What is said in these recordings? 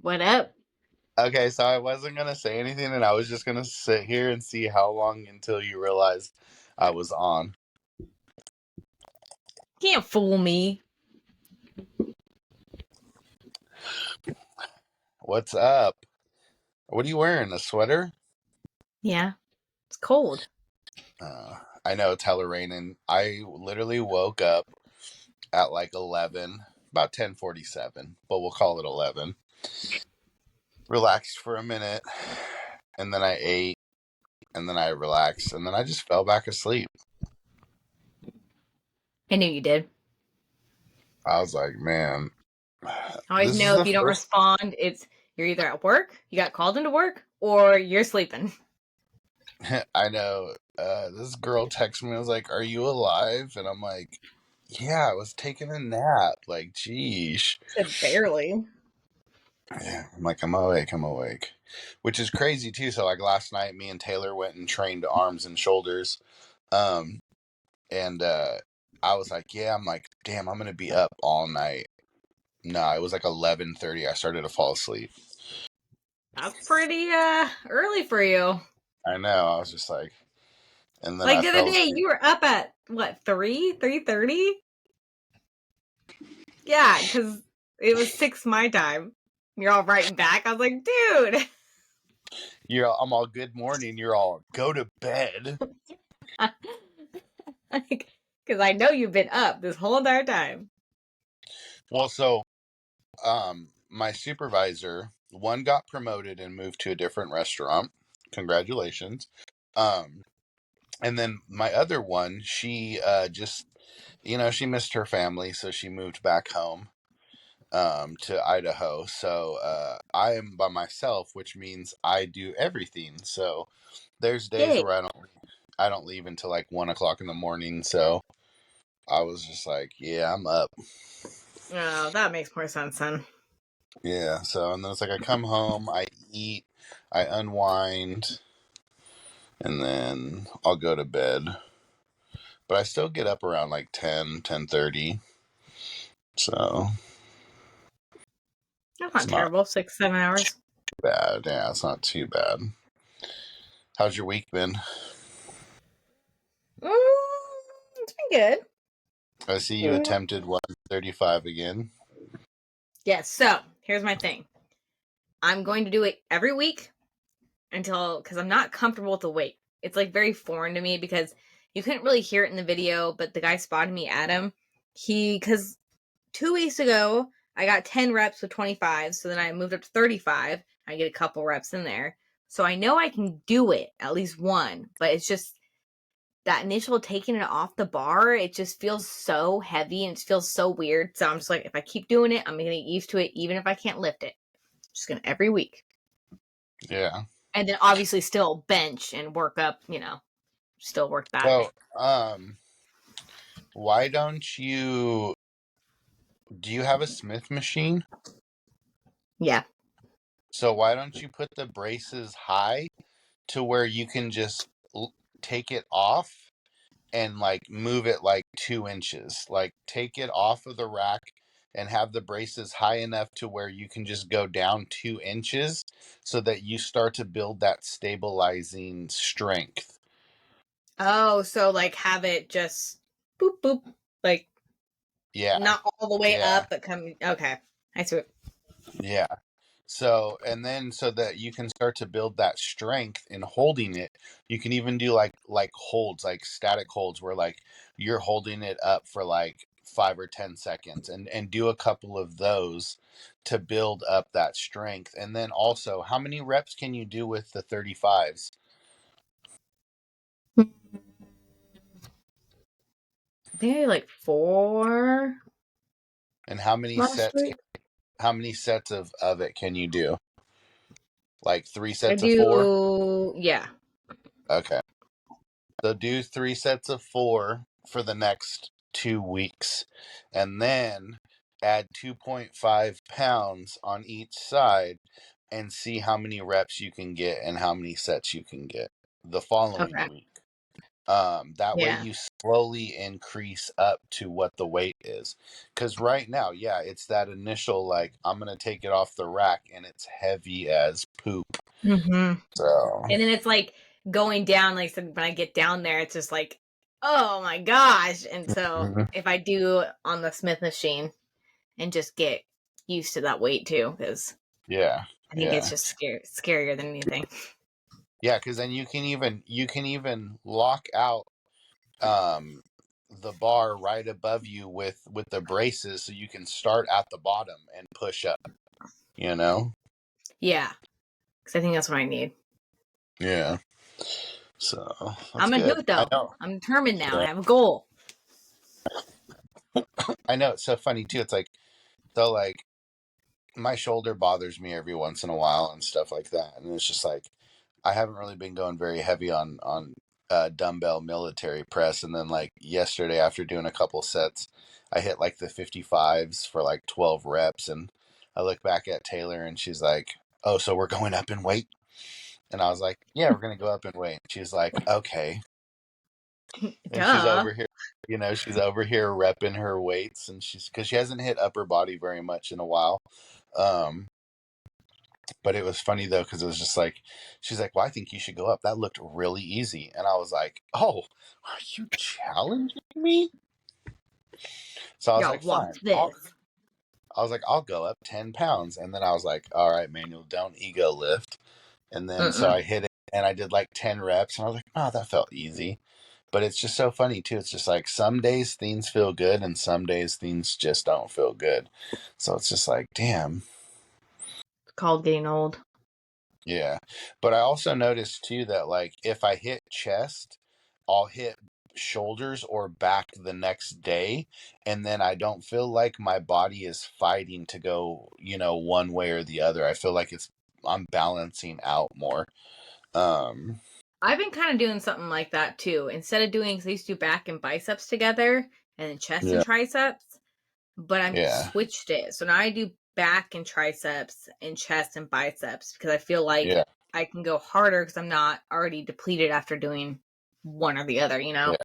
What up? Okay, so I wasn't gonna say anything, and I was just gonna sit here and see how long until you realized I was on. Can't fool me. What's up? What are you wearing? A sweater? Yeah, it's cold. I know it's hella raining. I literally woke up at like 11, about 10:47, but we'll call it 11. Relaxed for a minute, and then I ate, and then I relaxed, and then I just fell back asleep. I knew you did. I was like, man, I always this is know if the you don't first. respond, it's you're either at work, you got called into work, or you're sleeping. I know. This girl texted me. I was like, "Are you alive?" And I'm like, "Yeah, I was taking a nap." Like, geez. Said barely. Yeah, I'm like, I'm awake. I'm awake, which is crazy too. So like last night, me and Taylor went and trained arms and shoulders. Um, and I was like, yeah. I'm like, damn, I'm gonna be up all night. No, it was like 11:30. I started to fall asleep. That's pretty early for you. I know. I was just like, and then Like I the other fell day, asleep. you were up at what 3:30? Yeah, because it was 6 my time. You're all writing back. I was like, dude. I'm all good morning. You're all go to bed. Like, because I know you've been up this whole entire time. Well, so my supervisor, one got promoted and moved to a different restaurant. Congratulations. Um, and then my other one, she just, she missed her family, so she moved back home to Idaho. So I am by myself, which means I do everything. So there's days Yay. where I don't leave until like 1 o'clock in the morning. So I was just like, yeah, I'm up. Oh, that makes more sense then. Yeah. So and then it's like I come home, I eat, I unwind, and then I'll go to bed. But I still get up around like 10:30. So That's it's not not terrible. 6, 7 hours. bad. Yeah, it's not too bad. How's your week been? It's been good. I see you Mm. attempted 135 again. Yes. So here's my thing. I'm going to do it every week until because I'm not comfortable with the weight. It's like very foreign to me because you couldn't really hear it in the video, but the guy spotted me, Adam. Because 2 weeks ago I got 10 reps with 25, so then I moved up to 35. I get a couple reps in there, so I know I can do it at least one, but it's just that initial taking it off the bar, it just feels so heavy and it feels so weird. So I'm just like, if I keep doing it, I'm gonna get used to it, even if I can't lift it. Just gonna every week. Yeah. And then obviously still bench and work up, still work that. So, why don't you do you have a Smith machine? Yeah. So why don't you put the braces high to where you can just take it off and like move it like 2 inches. Like take it off of the rack and have the braces high enough to where you can just go down 2 inches so that you start to build that stabilizing strength. Oh, so like have it just boop boop, like Yeah. not all the way Yeah. up, but come. Okay, I see. Yeah. So, and then so that you can start to build that strength in holding it, you can even do like holds, like static holds where like you're holding it up for like 5 or 10 seconds and do a couple of those to build up that strength. And then also, how many reps can you do with the 35s? I think I did like 4 And how many last sets week. how many sets of it can you do? Like three I sets of four? do, yeah. Okay. So do 3 sets of 4 for the next 2 weeks, and then add 2.5 pounds on each side and see how many reps you can get and how many sets you can get the following Okay. week. That way Yeah. you slowly increase up to what the weight is. Because right now, yeah, it's that initial, like, I'm going to take it off the rack and it's heavy as poop. Hmm. So, And then it's like going down, like so when I get down there, it's just like, oh my gosh. And so mhm, if I do on the Smith machine and just get used to that weight too, because yeah, I think it's yeah. just scarier than anything. Yeah, because then you can even lock out um the bar right above you with the braces so you can start at the bottom and push up, you know? Yeah, because I think that's what I need. Yeah. So that's I'm gonna do good. it I though. know. I'm determined now. I Yeah. have a goal. I know it's so funny too. It's like so like my shoulder bothers me every once in a while and stuff like that. And it's just like I haven't really been going very heavy on dumbbell military press. And then like yesterday after doing a couple sets, I hit like the 55s for like 12 reps. And I look back at Taylor and she's like, "Oh, so we're going up in weight?" And I was like, "Yeah, we're gonna go up in weight." She's like, "Okay." And she's Duh. over here, she's over here repping her weights, and she's because she hasn't hit upper body very much in a while. Um, but it was funny though because it was just like she's like, "Well, I think you should go up. That looked really easy." And I was like, "Oh, are you challenging me?" So I was Yo, like, watch "Fine." this. I was like, "I'll go up 10 pounds," and then I was like, "All right, Manuel, don't ego lift." And then so Mm-mm. I hit it, and I did like 10 reps, and I was like, "Oh, that felt easy." But it's just so funny too. It's just like some days things feel good, and some days things just don't feel good. So it's just like, damn. It's called getting old. Yeah. But I also noticed too that like if I hit chest, I'll hit shoulders or back the next day, and then I don't feel like my body is fighting to go, one way or the other. I feel like I'm balancing out more. Um I've been kind of doing something like that too. Instead of doing, because I used to do back and biceps together, and then chest and yeah. triceps, but I'm Yeah. switched it. So now I do back and triceps and chest and biceps because I feel like Yeah. I can go harder because I'm not already depleted after doing one or the other, you Yeah. know?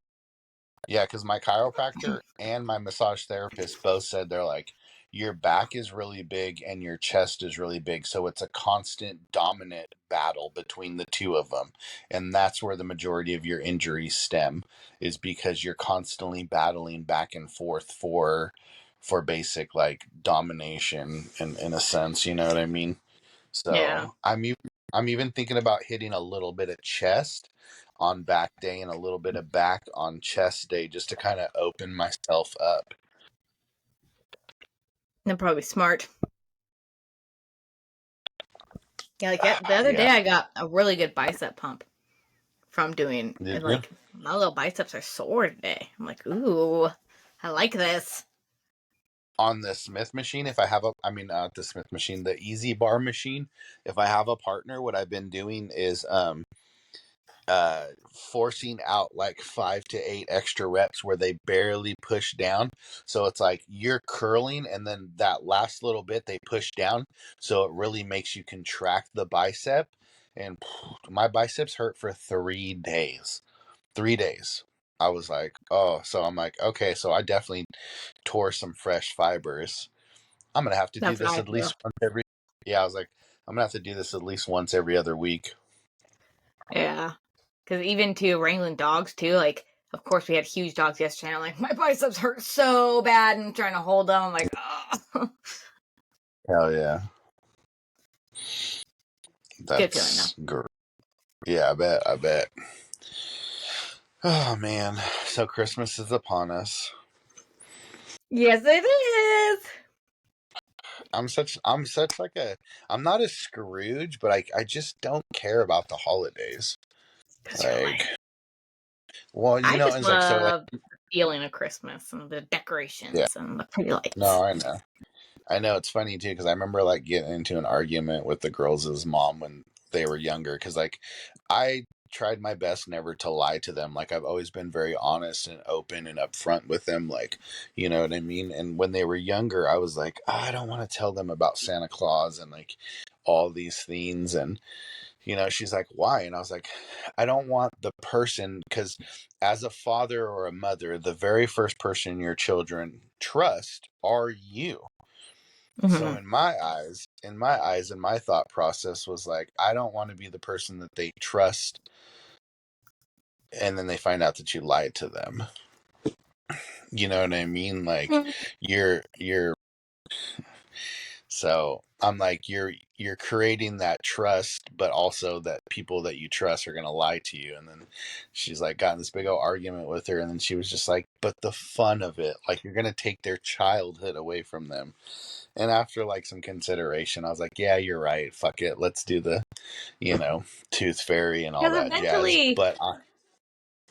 Yeah, because my chiropractor and my massage therapist both said they're like, your back is really big and your chest is really big. So it's a constant dominant battle between the two of them. And that's where the majority of your injuries stem, is because you're constantly battling back and forth for basic like domination in a sense, you know what I mean? Yeah. So I'm even thinking about hitting a little bit of chest on back day and a little bit of back on chest day just to kind of open myself up. They're probably smart. Yeah, like the other Yeah. day I got a really good bicep pump from doing, and Did you? like my little biceps are sore today. I'm like, ooh, I like this. On the Smith machine, if I have I mean, the Smith machine, the Easy Bar machine, if I have a partner, what I've been doing is forcing out like 5 to 8 extra reps where they barely push down. So it's like you're curling and then that last little bit they push down. So it really makes you contract the bicep. And my biceps hurt for 3 days. 3 days. I was like, oh, so I'm like, okay, so I definitely tore some fresh fibers. I'm gonna have to do That's how this I at feel. least once every. Yeah, I was like, I'm gonna have to do this at least once every other week. Yeah. Because even to wrangling dogs too, like of course we had huge dogs yesterday. And I'm like, my biceps hurt so bad, and I'm trying to hold them. I'm like, oh, Hell yeah. good feeling though. That's great. Yeah, I bet. I bet. Oh man. So Christmas is upon us. Yes, it is. I'm such like a I'm not a Scrooge, but I just don't care about the holidays. Because you're Like, lame. well, I just it's like so like love the feeling of Christmas and the yeah. decorations and the pretty No, lights. I know. I know it's funny too because I remember like getting into an argument with the girls' mom when they were younger because like I tried my best never to lie to them. Like I've always been very honest and open and upfront with them. Like, you know what I mean? And when they were younger, I was like, "Ah, I don't want to tell them about Santa Claus and like all these things. And she's like, why? And I was like, I don't want the person, because as a father or a mother, the very first person your children trust are you. So Mm-hmm. in my thought process was like, I don't want to be the person that they trust and then they find out that you lied to them. You know what I mean? Like, you're so I'm like, you're creating that trust, but also that people that you trust are gonna lie to you. And then she's like, got in this big old argument with her, and then she was just like, but the fun of it, like, you're gonna take their childhood away from them. And after like some consideration, I was like, yeah, you're right. Fuck it. Let's do the, tooth fairy and all Because that jazz. eventually, But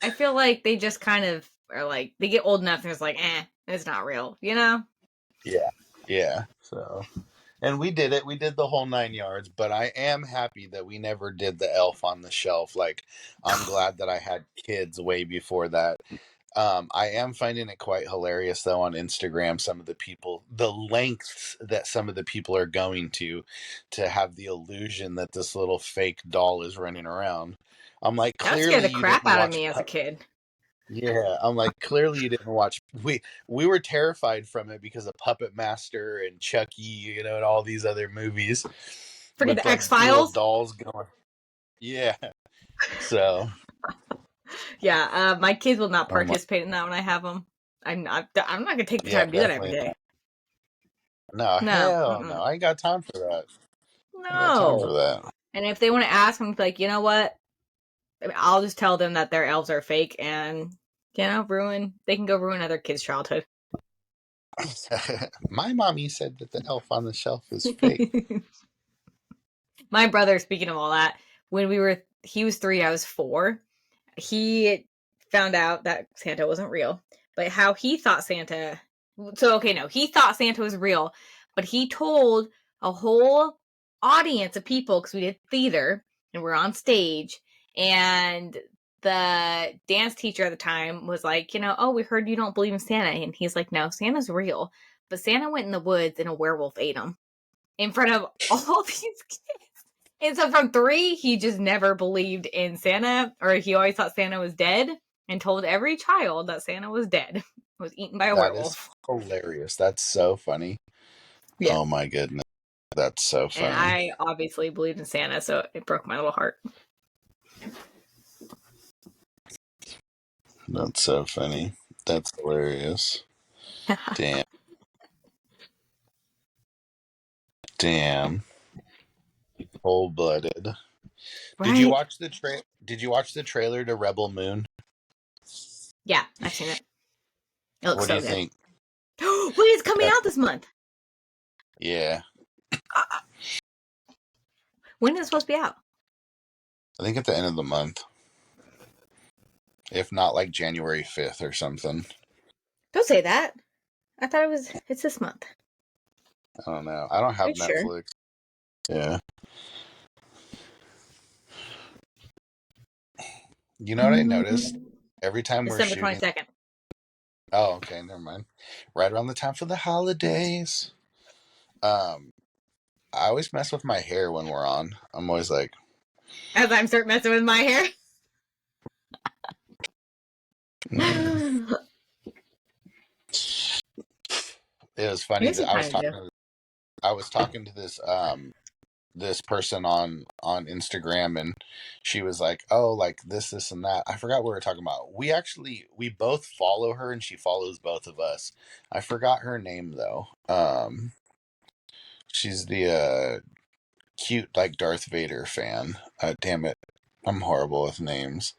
I feel like they just kind of are like, they get old enough and it's like, it's not real, you know? yeah, yeah. So, and we did it. We did the whole 9 yards. But I am happy that we never did the elf on the shelf. Like, I'm glad that I had kids way before that. I am finding it quite hilarious though on Instagram, some of the people, the lengths that some of the people are going to have the illusion that this little fake doll is running around. I'm like, That scared clearly the you crap didn't out of watch me as a kid. yeah, I'm like, clearly you didn't watch. We were terrified from it because of Puppet Master and Chucky, and all these other movies Forget with the like X little Files. dolls going. Yeah, so Yeah, my kids will not I'm like, participate in that when I have them. I'm not gonna take the yeah, time to do that every definitely day. not. No, No, hell no, mm-mm. I ain't got time for that. I got time for No. that. And if they want to ask, I'm like, you know what? I mean, I'll just tell them that their elves are fake, and ruin. They can go ruin other kids' childhood. My mommy said that the elf on the shelf is fake. My brother, speaking of all that, when he was 3, I was 4. He found out that Santa wasn't real, but how he thought Santa. So okay, no, he thought Santa was real, but he told a whole audience of people because we did theater and we're on stage, and the dance teacher at the time was like, oh, we heard you don't believe in Santa, and he's like, no, Santa's real, but Santa went in the woods and a werewolf ate him in front of all these kids. And so from 3, he just never believed in Santa, or he always thought Santa was dead and told every child that Santa was dead, was eaten by a That is werewolf. hilarious. That's so funny. Yeah. Oh my goodness, that's so And funny. I obviously believed in Santa, so it broke my little heart. That's so funny. That's hilarious. Damn, damn, cold blooded. Did you Right? watch the Did you watch the trailer to Rebel Moon? Yeah, I've seen it. It looks What do so you good. think? Wait, it's coming That's out this month. yeah. When is it supposed to be out? I think at the end of the month, if not like January 5th or something. Don't say that. I thought it's this month. I don't know. I don't Are have you sure? Netflix. Yeah. You know what I noticed? Every time we're December shooting. 22nd. Oh, okay, never mind. Right around the time for the holidays. Um, I always mess with my hair when we're on. I'm always like, As I'm start messing with my hair. mm. It was I funny guess you that kind of do. I was talking to this person on Instagram, and she was like, "Oh, like this and that." I forgot what we were talking about. We both follow her, and she follows both of us. I forgot her name though. She's the cute like Darth Vader fan. Damn it, I'm horrible with names.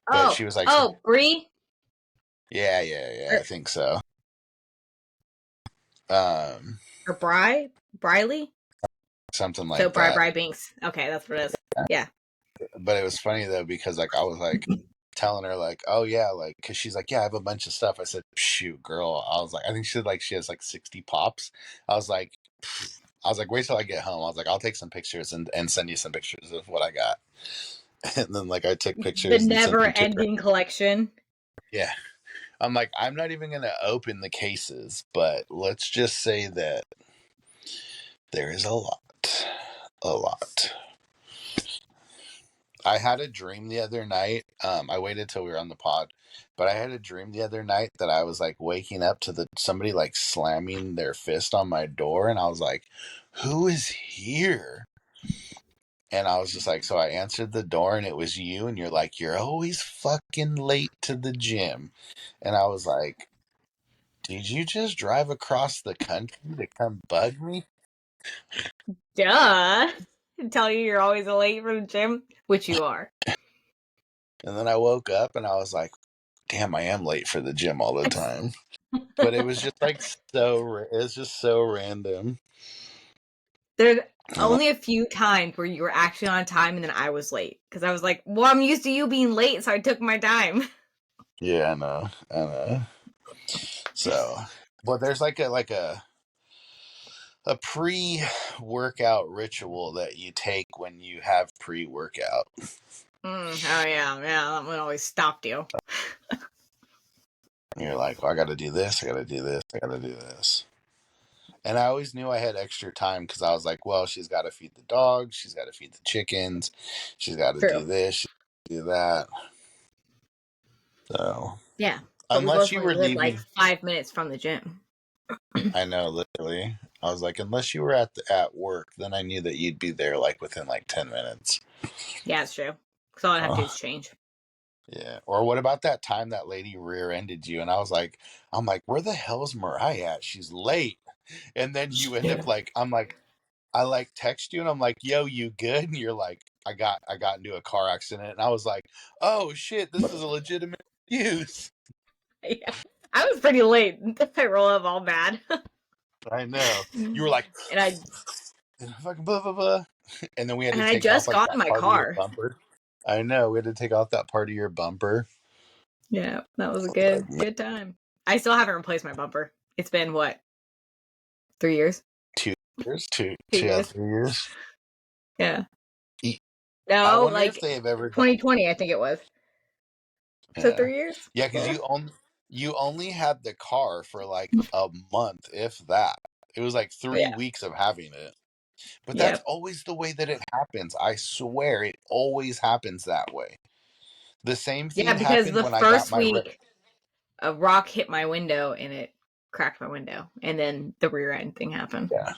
But Oh, she was like, oh, Bree "Yeah, yeah, yeah, I or, think so." Um, or Briley. Something So like that. Bri Binks. Okay, that's what it is. Yeah. But it was funny though because like I was like telling her like, oh yeah, like because she's like, yeah, I have a bunch of stuff. I said, shoot, girl. I was like, I think she has like 60 pops. I was like, wait till I get home. I was like, I'll take some pictures and send you some pictures of what I got. And then like I took The pictures and sent never them to her. ending collection. Yeah, I'm like, I'm not even gonna open the cases, but let's just say that there is a lot, a lot. I had a dream the other night. I waited till we were on the pod, but I had a dream the other night that I was like waking up to somebody like slamming their fist on my door, and I was like, "Who is here?" And I was just like, so I answered the door, and it was you, and you're like, "You're always fucking late to the gym," and I was like, "Did you just drive across the country to come bug me?" Duh. Tell you you're always late for the gym, which you are. And then I woke up, and I was like, "Damn, I am late for the gym all the time." But it was just like it's just so random. There's I'm like, only a few times where you were actually on time and then I was late. Because I was like, well, I'm used to you being late, so I took my time. yeah, I know. So, but there's a pre-workout ritual that you take when you have pre-workout. Oh, yeah. That one always stopped you. You're like, well, I got to do this, I got to do this, I got to do this. And I always knew I had extra time because I was like, well, she's got to feed the dogs, she's got to feed the chickens, she's got to do True. this, she's got to do that. So, Yeah. But we unless both you only were live like leaving, 5 minutes from the gym. I know, literally. I was like, unless you were at work, then I knew that you'd be there like within like 10 minutes. Yeah, it's true. Because all I have to do Oh, is change. yeah. Or what about that time that lady rear-ended you? And I'm like, where the hell's Mariah at? She's late. And then you end Yeah. up like, I like text you and I'm like, yo, you good? And you're like, I got into a car accident. And I was like, oh shit, this is a legitimate excuse. Yeah. I was pretty late. I roll up all bad. I know. You were and like, I fucking blah blah blah. And then we had and to I take off just like got in that my part of your car. bumper. I know. We had to take off that part of your bumper. Yeah, that was a Like, good time. I still haven't replaced my bumper. It's been what, 3 years? 2 years, two, 2 years? 3 years. Yeah. E- I No, wonder if like they have ever done. 2020, I think it was. So Yeah, 3 years? yeah, because Yeah. you only had the car for like a month, if that. It was like three Yeah. weeks of having it. But that's Yep. always the way that it happens. I swear, it always happens that way. The same Yeah, thing because happened the when I got first my week a rock hit my window and it cracked my window. And then the rear end thing happened. yeah.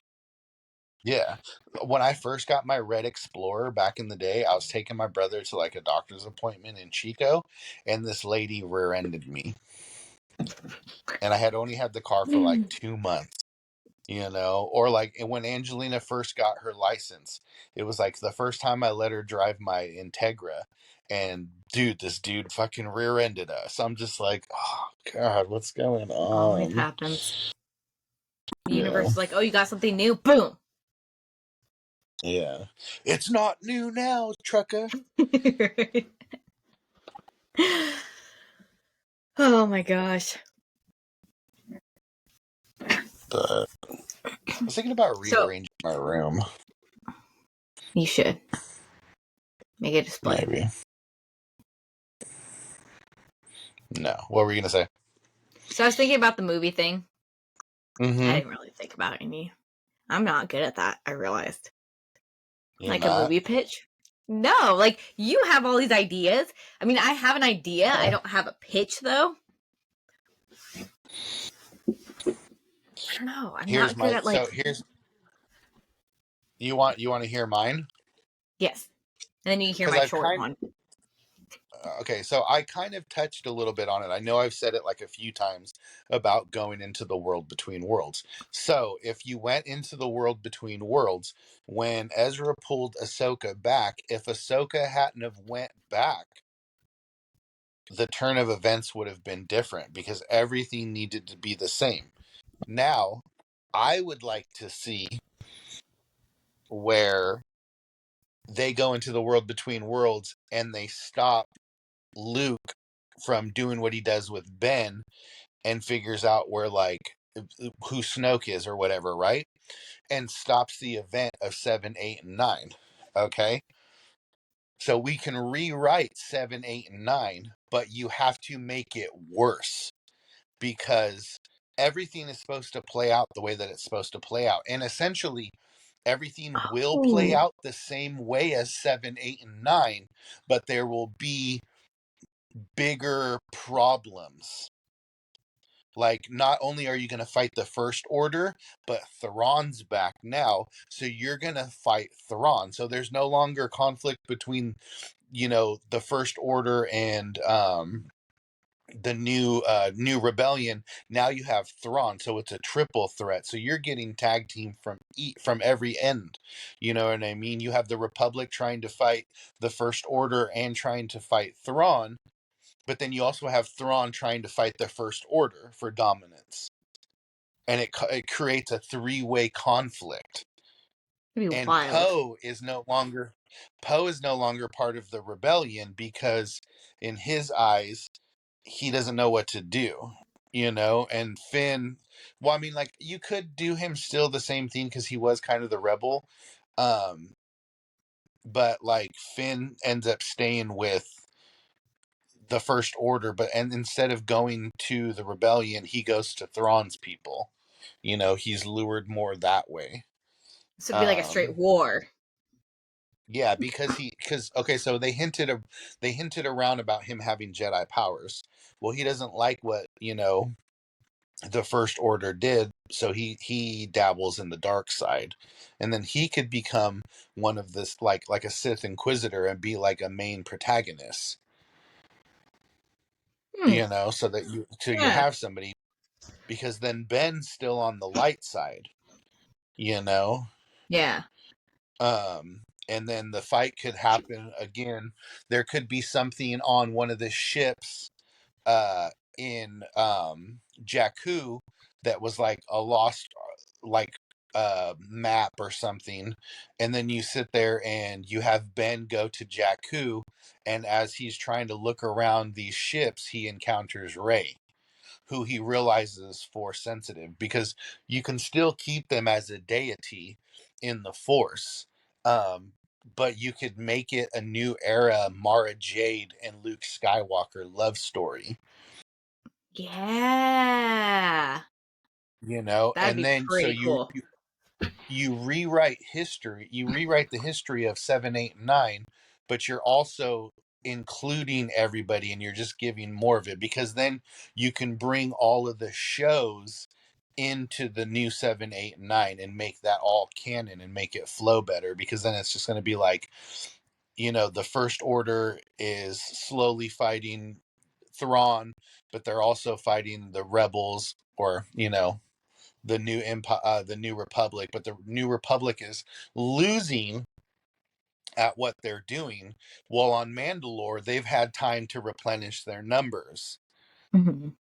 Yeah. When I first got my Red Explorer back in the day, I was taking my brother to like a doctor's appointment in Chico, and this lady rear ended me. And I had only had the car for like 2 months, or like when Angelina first got her license, it was like the first time I let her drive my Integra. And dude, this dude fucking rear ended us. I'm just like, oh, God, what's going Always on? happens. The universe Yeah. is like, oh, you got something new? Boom. Yeah. It's not new now, trucker. Oh my gosh. But I was thinking about So rearranging my room. you should make a display. Maybe. No. What were you gonna say? So I was thinking about the movie thing. I Mm-hmm. didn't really think about any. I'm not good at that, I realized. You're Like a not? movie pitch? No, like you have all these ideas. I mean, I have an idea. I Yeah. don't have a pitch though. I don't know. I'm Here's not good my at so like here's you want to hear mine? yes. And then you hear Because my I've short kind one. okay, so I kind of touched a little bit on it. I know I've said it like a few times about going into the world between worlds. So if you went into the world between worlds, when Ezra pulled Ahsoka back, if Ahsoka hadn't have went back, the turn of events would have been different because everything needed to be the same. Now, I would like to see where they go into the world between worlds and they stop Luke from doing what he does with Ben and figures out where like who Snoke is or whatever, right? And stops the event of 7, 8, and 9. Okay? So we can rewrite 7, 8, and 9, but you have to make it worse because everything is supposed to play out the way that it's supposed to play out. And essentially, Everything will play Oh, out the same way as 7, 8, and 9, but there will be bigger problems. Like, not only are you going to fight the First Order, but Thrawn's back now, so you're going to fight Thrawn. So there's no longer conflict between, the First Order and the new rebellion. Now you have Thrawn, so it's a triple threat. So you're getting tag team from every end. You know what I mean? You have the Republic trying to fight the First Order and trying to fight Thrawn, but then you also have Thrawn trying to fight the First Order for dominance, and it creates a three-way conflict. it'd be And wild. Poe is no longer part of the rebellion because in his eyes he doesn't know what to do, and Finn, well, I mean, like, you could do him still the same thing because he was kind of the rebel, um but like Finn ends up staying with the First Order, and instead of going to the rebellion, he goes to Thrawn's people. He's lured more that way. So it'd be like a straight um war. yeah, because okay, so they hinted around about him having Jedi powers. Well, he doesn't like what the First Order did, so he dabbles in the dark side, and then he could become one of this, like a Sith Inquisitor, and be like a main protagonist. Hmm. So you Yeah. have somebody, because then Ben's still on the light side, you know Yeah. and then the fight could happen again. There could be something on one of the ships uh in Jakku that was like a lost, like map or something, and then you sit there and you have Ben go to Jakku, and as he's trying to look around these ships, he encounters Rey, who he realizes is force sensitive, because you can still keep them as a deity in the force, um but you could make it a new era Mara Jade and Luke Skywalker love story. Yeah. That'd And be then so pretty you cool. you, you rewrite the history of 7, 8, and 9, but you're also including everybody, and you're just giving more of it, because then you can bring all of the shows into the new 7, 8, and 9, and make that all canon and make it flow better, because then it's just going to be like, the First Order is slowly fighting Thrawn, but they're also fighting the rebels, or the new empire, the new republic, but the new republic is losing at what they're doing, while on Mandalore they've had time to replenish their numbers, Mhm.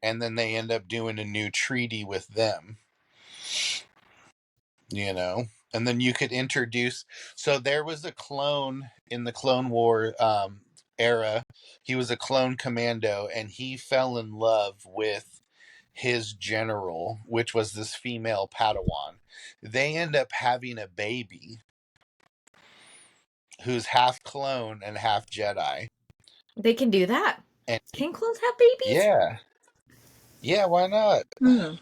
and then they end up doing a new treaty with them, you know and then you could introduce, so there was a clone in the Clone War era. He was a clone commando, and he fell in love with his general, which was this female Padawan. They end up having a baby who's half clone and half Jedi. They can do that. And Can clones have babies? yeah, yeah, why not? Hmm.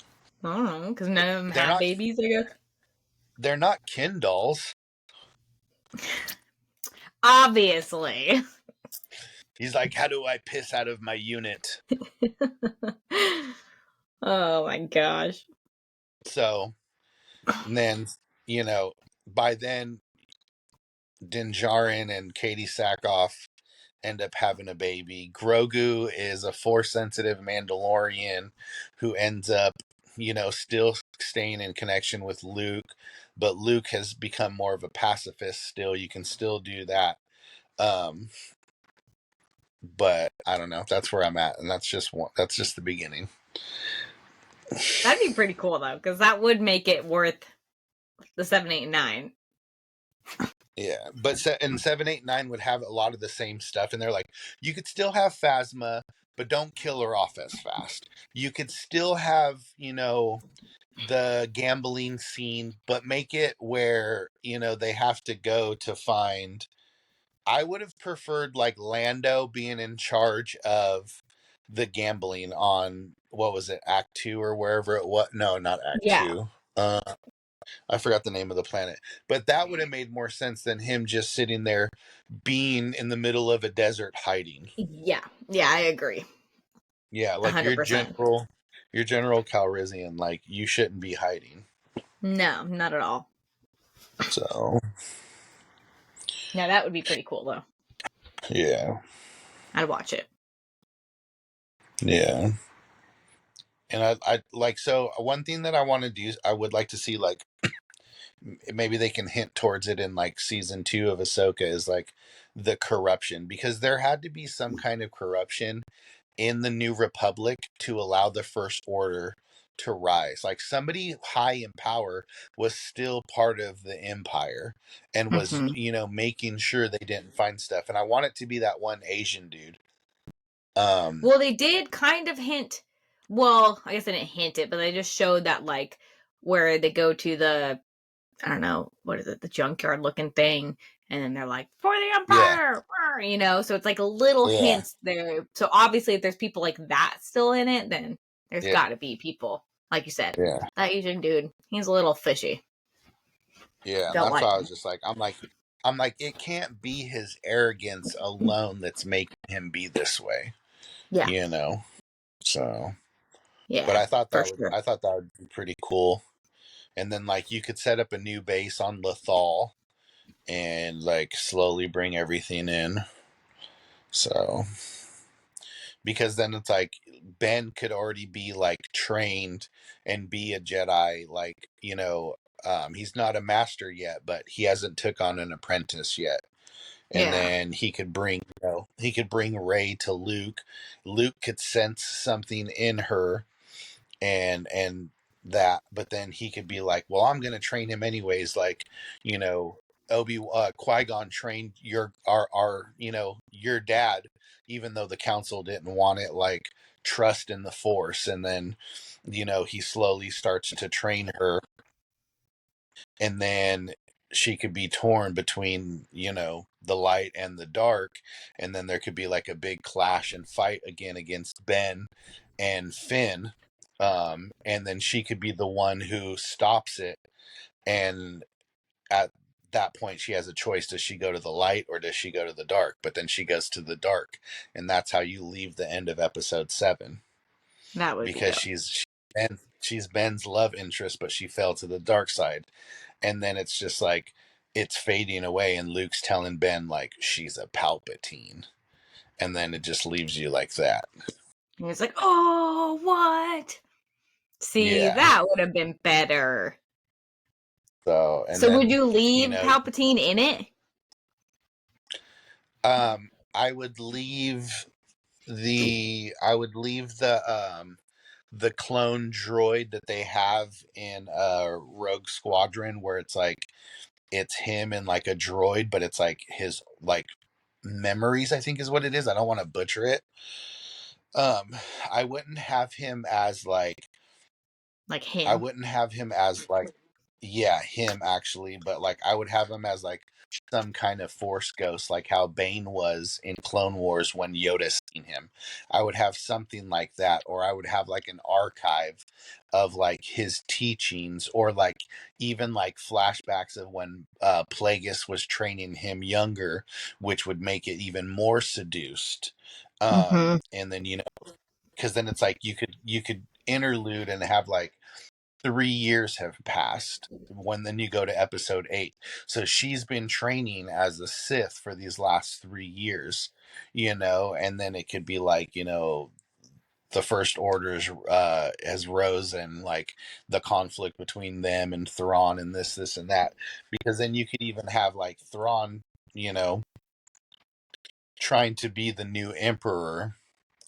I don't know, because none of them They're have not babies, I guess. they're not Ken dolls. Obviously. He's like, how do I piss out of my unit? Oh my gosh. So, and then, you know, by then Din Djarin and Katie Sackhoff end up having a baby. Grogu is a force sensitive Mandalorian who ends up, still staying in connection with Luke, but Luke has become more of a pacifist still. You can still do that. Um, but I don't know. That's where I'm at, and that's just the beginning. That'd be pretty cool though, because that would make it worth the 7, 8, and 9. Yeah, but and 7, 8, 9 would have a lot of the same stuff, and they're like, you could still have Phasma, but don't kill her off as fast. You could still have, the gambling scene, but make it where, they have to go to find. I would have preferred like Lando being in charge of the gambling on, what was it, Act 2 or wherever it was. No, not Act Yeah. 2. I forgot the name of the planet. But that would have made more sense than him just sitting there being in the middle of a desert hiding. Yeah. Yeah, I agree. Yeah, like 100%. your general Calrissian, like you shouldn't be hiding. No, not at all. So Now that would be pretty cool though. yeah. I'd watch it. Yeah. And I like, so one thing that I want to do, I would like to see, like, maybe they can hint towards it in like season 2 of Ahsoka, is like the corruption, because there had to be some kind of corruption in the New Republic to allow the First Order to rise. Like somebody high in power was still part of the Empire and was, Hmm. making sure they didn't find stuff. And I want it to be that one Asian dude. Um, Well, they did kind of hint. Well, I guess they didn't hint it, but they just showed that like where they go to the, I don't know, what is it, the junkyard looking thing, and then they're like, for the yeah, Empire, so it's like a little yeah, hints there. So obviously, if there's people like that still in it, then there's yeah, got to be people like you said. yeah, That Asian dude, he's a little fishy. yeah. And Don't that's like why I was him. just like, I'm like, it can't be his arrogance alone that's making him be this way, Yeah, you know. So, but yeah, I thought for that would, sure. I thought that would be pretty cool. And then like you could set up a new base on Lethal and like slowly bring everything in. So, because then it's like Ben could already be like trained and be a Jedi, like, he's not a master yet, but he hasn't took on an apprentice yet. And Yeah, then he could bring Rey to Luke. Luke could sense something in her, and that, but then he could be like, well, I'm going to train him anyways, like, you know Qui-Gon trained your dad, even though the council didn't want it, like, trust in the Force. And then he slowly starts to train her, and then she could be torn between the light and the dark, and then there could be like a big clash and fight again against Ben and Finn, and then she could be the one who stops it. And at that point she has a choice: does she go to the light or does she go to the dark? But then she goes to the dark, and that's how you leave the end of episode 7, that would be because dope. she's Ben's love interest, but she fell to the dark side. And then it's just like it's fading away, and Luke's telling Ben like she's a Palpatine, and then it just leaves you like that. And it's like, oh, what? See, Yeah. that would have been better. So, and So would then you you leave know Palpatine in it? I would leave the clone droid that they have in Rogue Squadron, where it's like it's him and like a droid, but it's like his like memories, I think is what it is. I don't want to butcher it. um I wouldn't have him as like Like I him. wouldn't have him as like, yeah, him actually, but like I would have him as like some kind of Force ghost, like how Bane was in Clone Wars when Yoda seen him. I would have something like that, or I would have like an archive of like his teachings, or like even like flashbacks of when Plagueis was training him younger, which would make it even more seduced. Mm-hmm. And then because then it's like you could interlude and have like 3 years have passed when then you go to episode 8. So she's been training as a Sith for these last 3 years, and then it could be like, the First Order's has rose, and like the conflict between them and Thrawn and this and that. Because then you could even have like Thrawn, you know, trying to be the new emperor,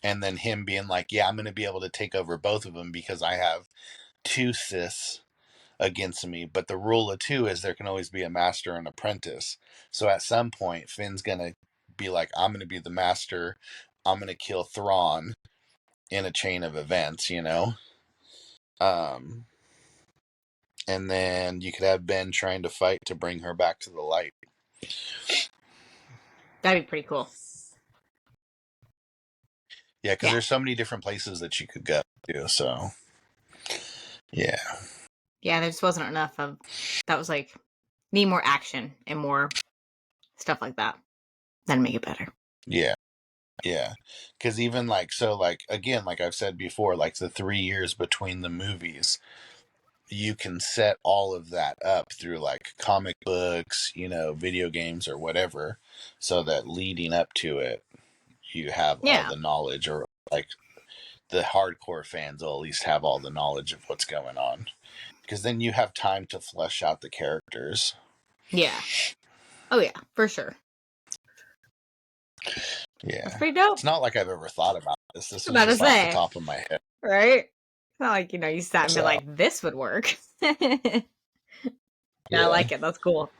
and then him being like, yeah, I'm going to be able to take over both of them because I have two Siths against me. But the rule of two is there can always be a master and apprentice. So at some point, Finn's gonna be like, I'm gonna be the master. I'm gonna kill Thrawn in a chain of events. Um, and then you could have Ben trying to fight to bring her back to the light. That'd be pretty cool. Yeah, because Yeah. there's so many different places that you could go to. So yeah, Yeah, there just wasn't enough of that. Was like, need more action and more stuff like that. That'd make it better. Yeah. Yeah. Because even like, so like, again, like I've said before, like the 3 years between the movies, you can set all of that up through like comic books, video games or whatever, so that leading up to it, you have all Yeah. the knowledge, or like the hardcore fans will at least have all the knowledge of what's going on. Because then you have time to flesh out the characters. Yeah. Oh yeah, for sure. That's Yeah. pretty dope. It's not like I've ever thought about this. I This was was about to just off the say, top of my head. right? It's not like, you sat and been So, like, this would work. Yeah, I yeah. like it. That's cool.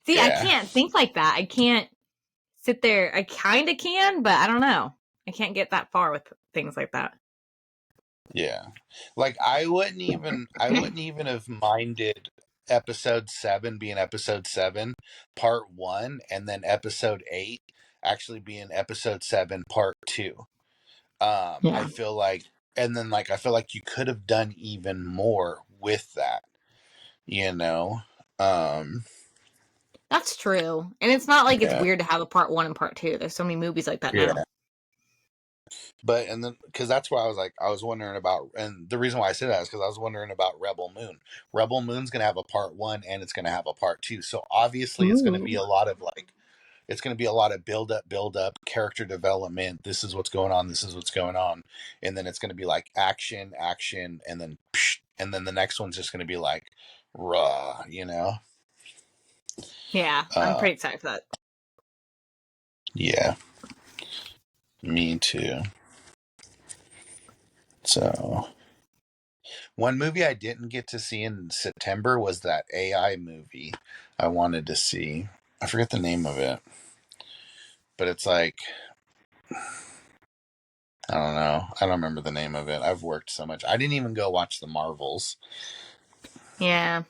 See, I Yeah. can't think like that. I can't sit there. I kind of can, but I don't know. I can't get that far with things like that. Yeah. Like I wouldn't even have minded episode 7 being episode 7 part 1, and then episode 8 actually being episode 7 part 2. I Yeah, feel like, and then like I feel like you could have done even more with that, you know. Um that's true. And it's not like it's yeah. weird to have a part one and part two. There's so many movies like that Yeah. now. But and then because that's why I was wondering about, and the reason why I said that is because I was wondering about Rebel Moon. Rebel Moon's gonna have a part 1 and it's gonna have a part 2. So obviously it's gonna be Ooh. a lot of like, it's gonna be a lot of build up, character development. This is what's going on. This is what's going on, and then it's gonna be like action, action, and then psh, and then the next one's just gonna be like raw, you know. Yeah, I'm Uh, pretty excited for that. yeah, me too. So one movie I didn't get to see in September was that AI movie I wanted to see. I forget the name of it, but it's like, I don't know. I don't remember the name of it. I've worked so much. I didn't even go watch the Marvels. Yeah,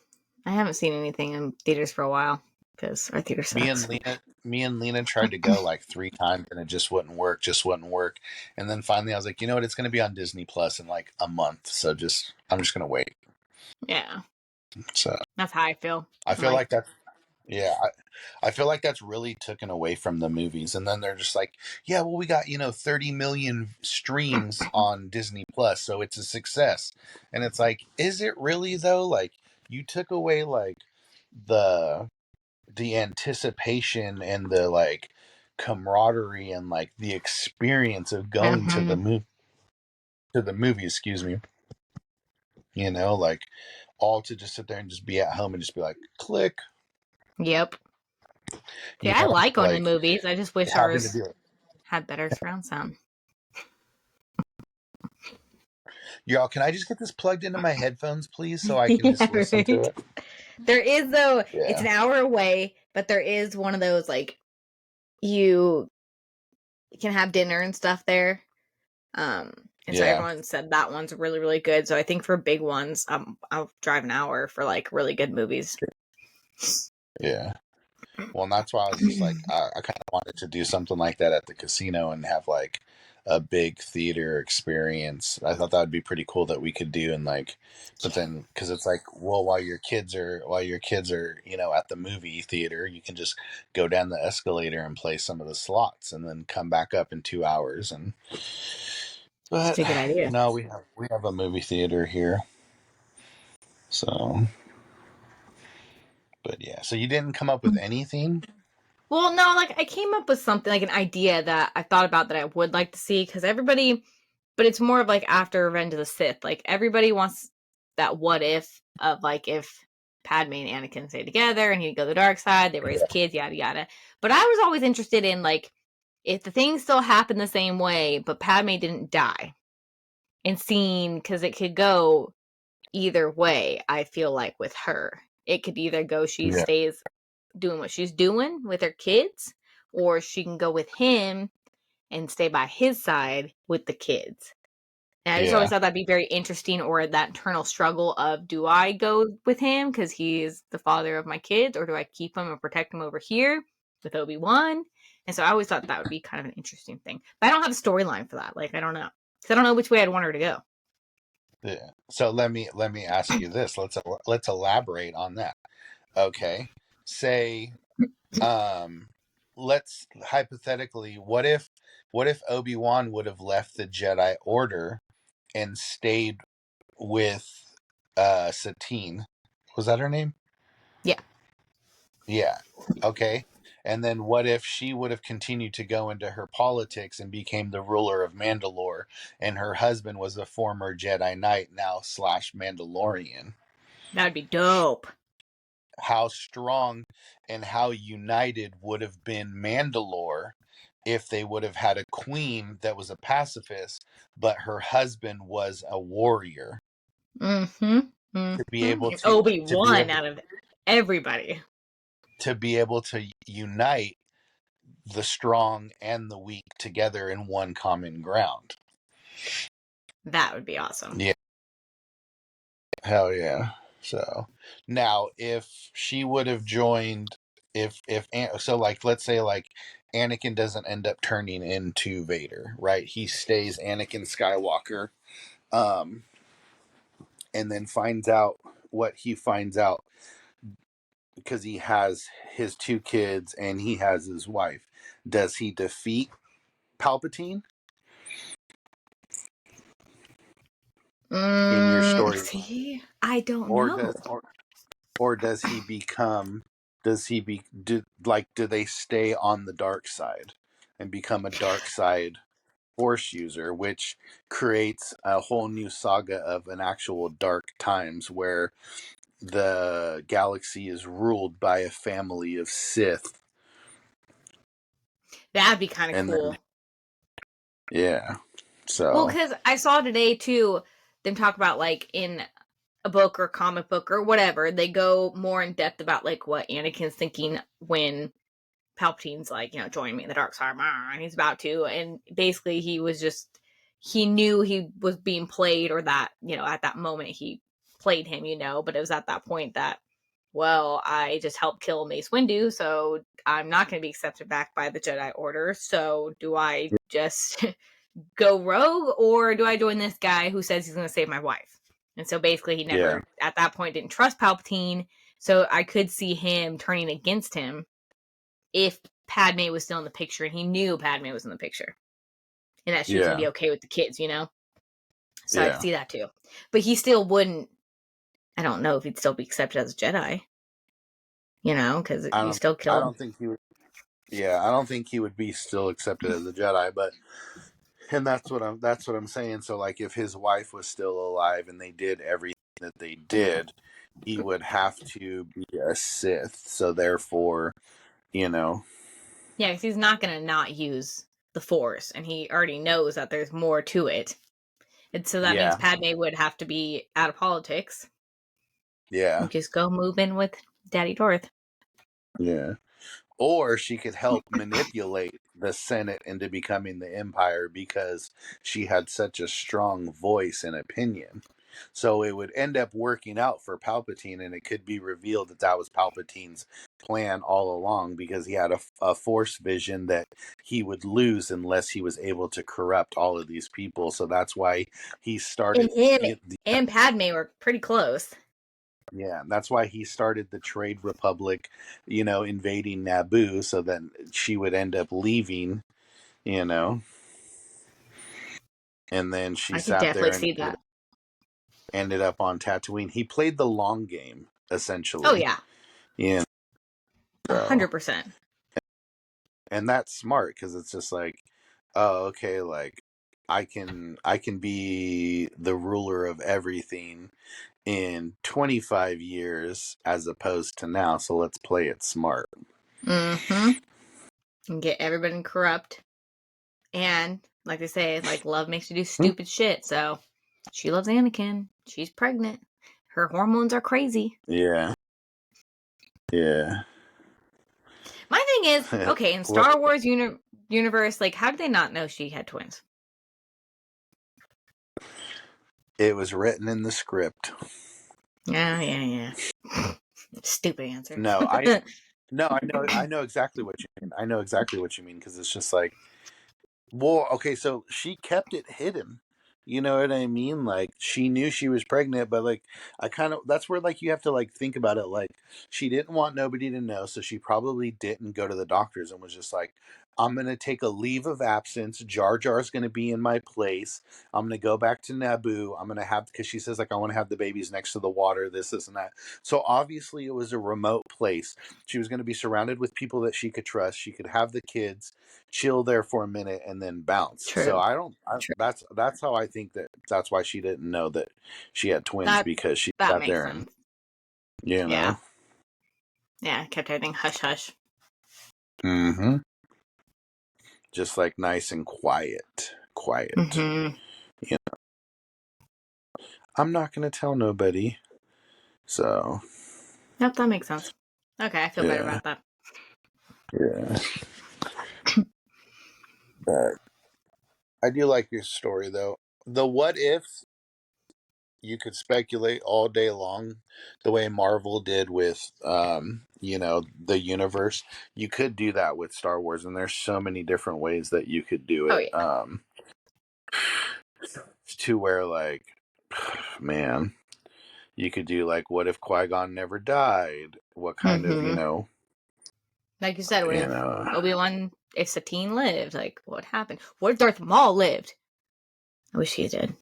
I haven't seen anything in theaters for a while because our theater Me and sucks. Lena, me and Lena tried to go like 3 times and it just wouldn't work. Just wouldn't work. And then finally, I was like, you know what? It's going to be on Disney Plus in like a month. So I'm just going to wait. Yeah, So that's how I feel. I I'm feel like, like that. Yeah, I feel like that's really taken away from the movies. And then they're just like, yeah, well, we got, 30 million streams on Disney Plus, so it's a success. And it's like, is it really though? Like, you took away like the anticipation and the like camaraderie and like the experience of going to mm-hmm. the movie, excuse me. Like all to just sit there and just be at home and just be like, click, Yep. See, I like going to the like movies. I just wish having to ours be like, had better surround sound. y'all, can I just get this plugged into my headphones, please, so I can Yeah, just listen to right. it? There is though. It's Yeah. an hour away, but there is one of those like you can have dinner and stuff there. Um, and so Yeah. everyone said that one's really, really good. So I think for big ones, I'll drive an hour for like really good movies. Yeah. Well, and that's why I was just like, I kind of wanted to do something like that at the casino and have like a big theater experience. I thought that would be pretty cool that we could do, and like, but then because it's like, well, while your kids are at the movie theater, you can just go down the escalator and play some of the slots, and then come back up in 2 hours. And It's but a good idea. no, we have a movie theater here, so. But yeah, so you didn't come up with anything? Well, no, like I came up with something like an idea that I thought about that I would like to see because everybody, but it's more of like after Revenge of the Sith. Like everybody wants that what if of like if Padme and Anakin stay together and he'd go the dark side, they raise kids, yada yada. But I was always interested in like if the things still happen the same way, but Padme didn't die, and seeing because it could go either way. I feel like with her, it could either go she Yeah, stays doing what she's doing with her kids, or she can go with him and stay by his side with the kids. And I just always yeah, thought that'd be very interesting, or that internal struggle of do I go with him because he's the father of my kids, or do I keep him and protect him over here with Obi-Wan? And so I always thought that would be kind of an interesting thing. But I don't have a storyline for that. Like, I don't know. Because I don't know which way I'd want her to go. Yeah. So let me ask you this. Let's elaborate on that. Okay. Say um let's hypothetically, what if Obi-Wan would have left the Jedi Order and stayed with Satine? Was that her name? Yeah, Yeah. Okay. And then what if she would have continued to go into her politics and became the ruler of Mandalore, and her husband was a former Jedi Knight, now slash Mandalorian? that'd be dope. How strong and how united would have been Mandalore if they would have had a queen that was a pacifist, but her husband was a warrior, Mm-hmm. to be Mm-hmm. able And to be Obi-Wan able out of everybody. to unite the strong and the weak together in one common ground. That would be awesome. Yeah, hell yeah. So now, if she would have joined, if so, like, let's say like Anakin doesn't end up turning into Vader, right? He stays Anakin Skywalker, um, and then finds out what he finds out because he has his two kids and he has his wife. Does he defeat Palpatine in your storyline, See, I don't or know. or does he become, do they stay on the dark side and become a dark side force user, which creates a whole new saga of an actual dark times where the galaxy is ruled by a family of Sith. That'd be kind of And then, cool. yeah, Well, so because I saw today too, them talk about like in a book or comic book or whatever, they go more in depth about like what Anakin's thinking when Palpatine's like, join me in the dark side, and he's about to, and basically he knew he was being played, or that at that moment he played him, but it was at that point that, well, I just helped kill Mace Windu, so I'm not going to be accepted back by the Jedi Order. So do I just go rogue, or do I join this guy who says he's going to save my wife? And so basically, he yeah, never, at that point, didn't trust Palpatine. So I could see him turning against him if Padme was still in the picture, and he knew Padme was in the picture, and that she was going to yeah, be okay with the kids. So I could yeah. see that too. But he still wouldn't. I don't know if he'd still be accepted as a Jedi. Because I you don't still I killed. don't think he would. Yeah, I don't think he would be still accepted as a Jedi, but and that's what I'm saying. So like, if his wife was still alive and they did everything that they did, he would have to be a Sith. So therefore, you know, Yeah, because he's not going to not use the Force, and he already knows that there's more to it. And so that means yeah, Padme would have to be out of politics yeah, and just go move in with Daddy Darth. yeah. Or she could help manipulate the Senate into becoming the Empire because she had such a strong voice and opinion. So it would end up working out for Palpatine, and it could be revealed that that was Palpatine's plan all along, because he had a force vision that he would lose unless he was able to corrupt all of these people. So that's why he And started. him and Padme were pretty close. Yeah, that's why he started the Trade Republic, invading Naboo, so that she would end up leaving, you know, and then she I could sat definitely there and see ended, that. ended up on Tatooine. He played the long game, Oh essentially. yeah, Yeah, so, 100%. and that's smart because it's just like, oh, okay, like I can be the ruler of everything in 25 years as opposed to now, so let's play it smart. Mm-hmm. And get everybody corrupt. And like they say, like love makes you do Hmm? stupid shit. So she loves Anakin. She's pregnant. Her hormones are crazy. Yeah. Yeah. My thing is, okay, in What? Star Wars universe, like how did they not know she had twins? It was written in the script. Yeah, yeah, yeah. Stupid answer. No, I know exactly what you mean. I know exactly what you mean, because it's just like, well, okay, so she kept it hidden. You know what I mean? Like she knew she was pregnant, but like I kind of that's where like you have to like think about it. Like she didn't want nobody to know, so she probably didn't go to the doctors and was just like, I'm gonna take a leave of absence. Jar Jar's gonna be in my place. I'm gonna go back to Naboo. I'm gonna have because she says like I want to have the babies next to the water, this, and that. So obviously it was a remote place. She was gonna be surrounded with people that she could trust. She could have the kids, chill there for a minute, and then bounce. So True. True. that's how I think that's why she didn't know that she had twins, That because she that sat makes there and sense. you Yeah. know. Yeah. Kept everything hush hush. Mm-hmm. Just like nice and quiet. Mm-hmm. You know, I'm not gonna tell nobody. So Yep, that makes sense. Okay, I feel better yeah, about that. yeah. But I do like your story though. The what ifs you could speculate all day long, the way Marvel did with the universe. You could do that with Star Wars, and there's so many different ways that you could do Oh it. yeah. To where like man, you could do like what if Qui-Gon never died? What kind of, Mm-hmm. Like you said, what you if know, Obi-Wan, if Satine lived? Like, what happened? What if Darth Maul lived? I wish he did.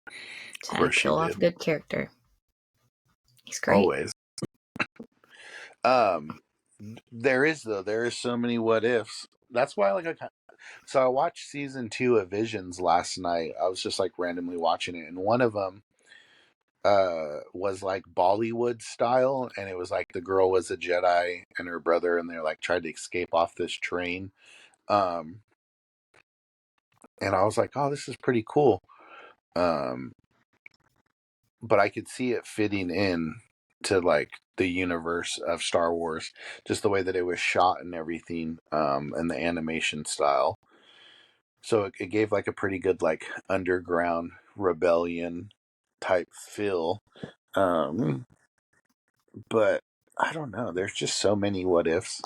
of Had to course she kill off a did. good character. He's great. Always. Um there is so many what ifs. That's why like so I watched season 2 of Visions last night. I was just like randomly watching it, and one of them was like Bollywood style, and it was like the girl was a Jedi and her brother, and they're like tried to escape off this train. Um and I was like, "Oh, this is pretty cool." Um but I could see it fitting in to like the universe of Star Wars, just the way that it was shot and everything, and the animation style. So it gave like a pretty good like underground rebellion type feel. Um, but I don't know. There's just so many what ifs,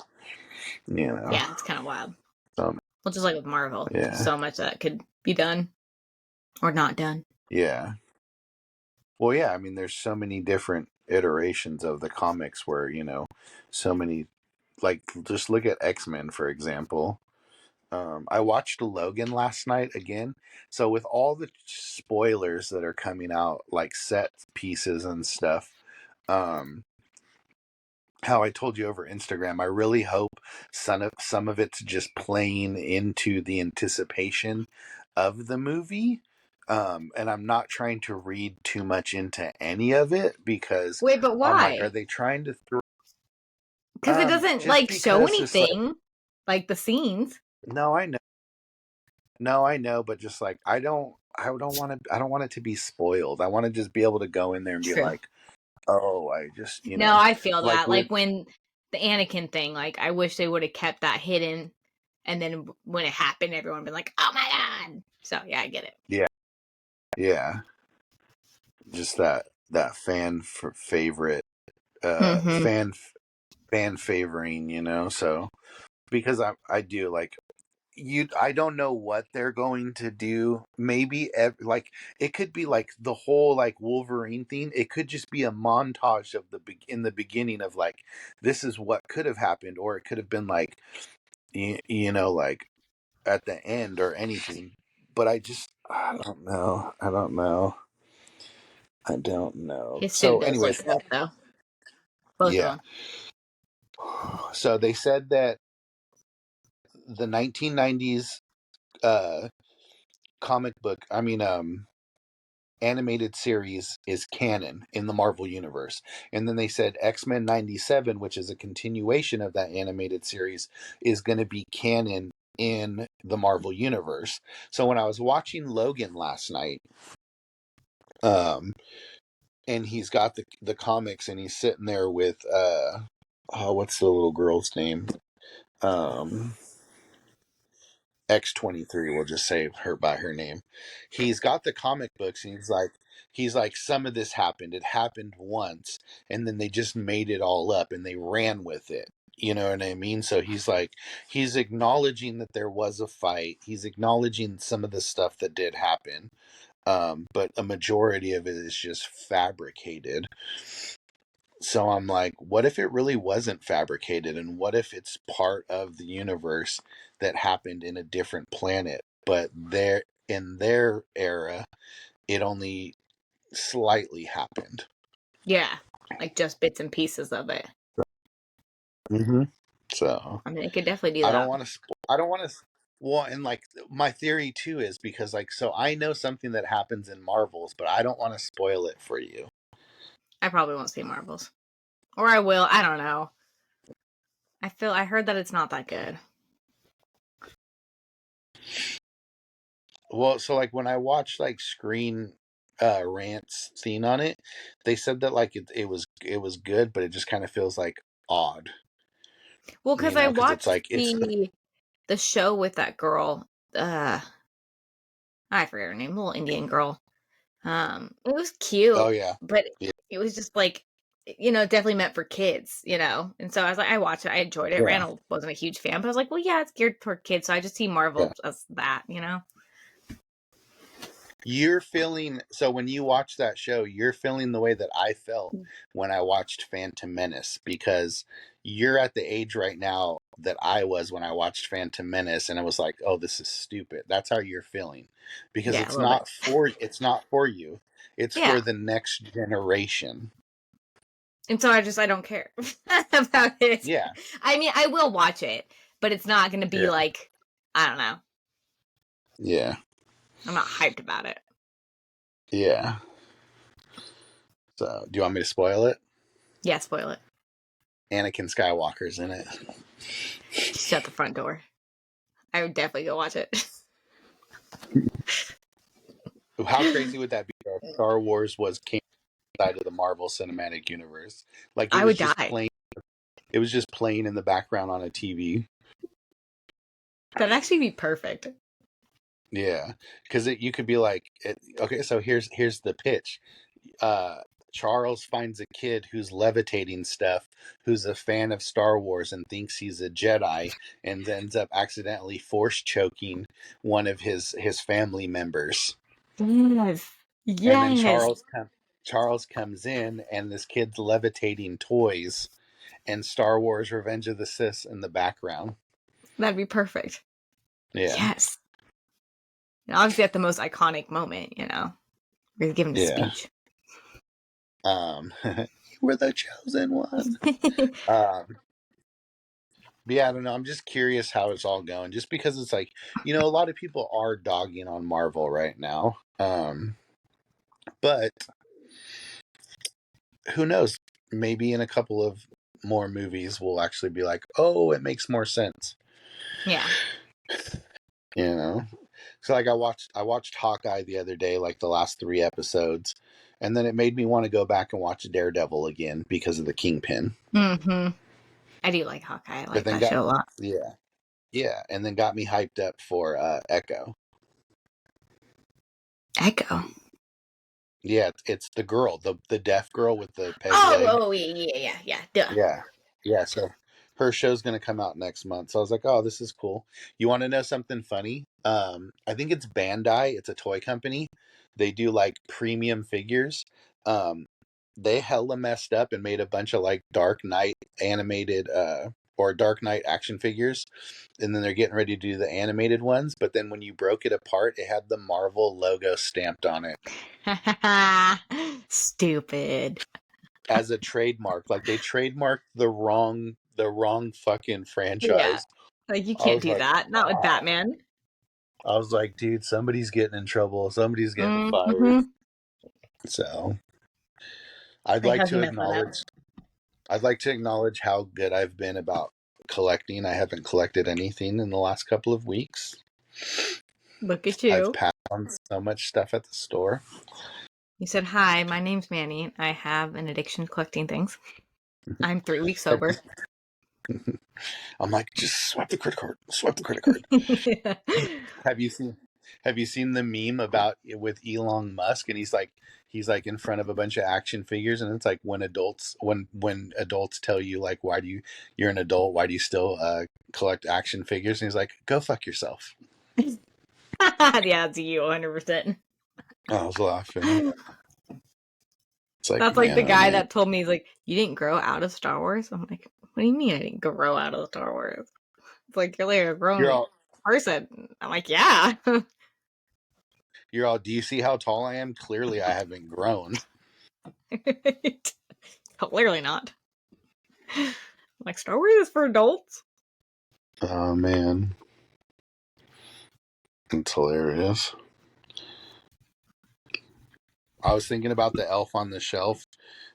you know. Yeah, it's kind of wild. Um, Well, just like with Marvel, yeah, so much that could be done or not done. yeah. Well, yeah. I mean, there's so many different iterations of the comics where so many. Like, just look at X-Men for example. I watched Logan last night again. So with all the spoilers that are coming out, like set pieces and stuff, um, how I told you over Instagram, I really hope some of it's just playing into the anticipation of the movie. And I'm not trying to read too much into any of it, because Wait, but I'm like, are why? they trying to throw? Because it doesn't Just like show because it's like, anything, like the scenes. no, I know. No, I know, but just like I don't want it to be spoiled. I want to just be able to go in there and be True. like, "Oh, I just, No, I feel like that. with Like when the Anakin thing, like I wish they would have kept that hidden, and then when it happened, everyone been like, "Oh my god!" So yeah, I get it. yeah, yeah, just that favorite uh Mm-hmm. fan fan favoring, so because I do like I don't know what they're going to do. Maybe like it could be like the whole like Wolverine thing. It could just be a montage of in the beginning of like this is what could have happened, or it could have been like like at the end or anything. But I don't know. I don't know. I don't know. His suit So, does look anyways, good though. Both of yeah. them. So they said that the 1990s uh comic book, animated series is canon in the Marvel universe. And then they said X-Men 97, which is a continuation of that animated series, is going to be canon in the Marvel universe. So when I was watching Logan last night, um and he's got the comics, and he's sitting there with oh, what's the little girl's name? Um X-23, we'll just say her by her name. He's got the comic books, and he's like some of this happened. It happened once, and then they just made it all up and they ran with it. You know what I mean? So he's like, he's acknowledging that there was a fight. He's acknowledging some of the stuff that did happen. But a majority of it is just fabricated. So I'm like, what if it really wasn't fabricated? And what if it's part of the universe that happened in a different planet? But there, in their era, it only slightly happened. Yeah, like just bits and pieces of it. Mm-hmm. So I mean, it could definitely do I don't that. want to. I don't want to. Well, and like my theory too is because like so I know something that happens in Marvels, but I don't want to spoil it for you. I probably won't see Marvels. Or I will. I don't know. I heard that it's not that good. Well, so like when I watched like Screen Rant's scene on it, they said that like it was good, but it just kind of feels like odd, Well, because you I know, because it's watched like it's the show with that girl. I forget her name, little Indian girl. It was cute, oh yeah, but yeah, it was just like, definitely meant for kids, And so I was like, I watched it, I enjoyed it. yeah, Randall wasn't a huge fan, but I was like, well, yeah, it's geared toward kids, so I just see yeah. Marvel as that. You're feeling so when you watch that show, you're feeling the way that I felt when I watched Phantom Menace because you're at the age right now that I was when I watched Phantom Menace and I was like, "Oh, this is stupid." That's how you're feeling. Because Yeah, a little bit. it's not for you. It's Yeah, for the next generation. and so I don't care about it. Yeah. I mean, I will watch it, but it's not going to be Yeah. like, I don't know. Yeah. I'm not hyped about it. Yeah. So, do you want me to spoil it? Yeah, spoil it. Anakin Skywalker's in it. She's at the front door. I would definitely go watch it. How crazy would that be if Star Wars was came side of the Marvel Cinematic Universe? Like I would die. it was just playing in the background on a TV. That'd actually be perfect. Yeah, because you could be like, okay, so here's the pitch. Uh, Charles finds a kid who's levitating stuff, who's a fan of Star Wars and thinks he's a Jedi, and ends up accidentally force choking one of his family members. Yes. And then Yes. Charles comes in, and this kid's levitating toys, and Star Wars: Revenge of the Sith in the background. That'd be perfect. Yeah, Yes. And obviously at the most iconic moment. We're giving a yeah. speech. You were the chosen one. But yeah, I don't know. I'm just curious how it's all going. Just because it's like, a lot of people are dogging on Marvel right now. But who knows? Maybe in a couple of more movies, we'll actually be like, oh, it makes more sense. Yeah. You know. So like I watched Hawkeye the other day, like the last 3 episodes, and then it made me want to go back and watch Daredevil again because of the Kingpin. Mm-hmm. I do like Hawkeye. I But like then that show a lot. yeah, yeah, and then got me hyped up for Echo. Echo. Yeah, it's the girl, the deaf girl with the peg Oh, leg. oh, yeah. Duh. Yeah, yeah. So her show's gonna come out next month. So I was like, oh, this is cool. You want to know something funny? I think it's Bandai. It's a toy company. They do like premium figures. Um, they hella messed up and made a bunch of like Dark Knight animated or Dark Knight action figures, and then they're getting ready to do the animated ones. But then when you broke it apart, it had the Marvel logo stamped on it Stupid. as a trademark. Like they trademarked the wrong fucking Yeah. franchise. Like, you I can't was do like, that. Not with wow. Batman. I was like, dude, somebody's getting in trouble. Somebody's getting fired. Mm-hmm. So I'd Like, like how'd to you mess that up? acknowledge I'd like to acknowledge how good I've been about collecting. I haven't collected anything in the last couple of weeks. Look at I've you. passed on so much stuff at the store. You said, hi, my name's Manny. I have an addiction to collecting things. I'm 3 weeks Have sober. I'm like, just swipe the credit card. Swipe the credit card. Have you seen have you seen the meme about with Elon Musk and he's like he's like in front of a bunch of action figures, and it's like when adults tell you like, why do you're an adult, why do you still collect action figures? And he's like, go fuck yourself. Yeah, it's you 100%. I was laughing. It's like, That's like the man, oh guy man, that told me, he's like, you didn't grow out of Star Wars? I'm like, what do you mean I didn't grow out of Star Wars? It's like, you're like a you're grown all person. I'm like, yeah. you're all. Do you see how tall I am? Clearly, I haven't grown. Clearly not. I'm like, Star Wars is for adults. Oh man, it's hilarious. I was thinking about the elf on the shelf.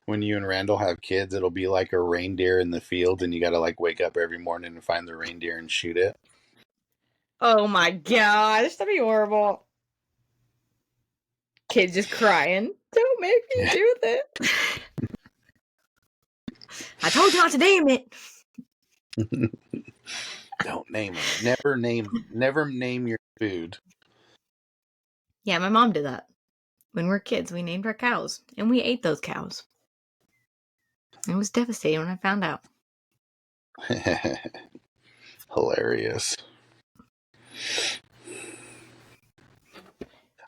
When you and Randall have kids, it'll be like a reindeer in the field, and you got to like wake up every morning and find the reindeer and shoot it. Oh my gosh, that'd be horrible. Kids just crying. Don't make me do this. I told you not to name it. Don't name them. Never name your food. Yeah, my mom did that. When we were kids, we named our cows, and we ate those cows. It was devastating when I found out. Hilarious.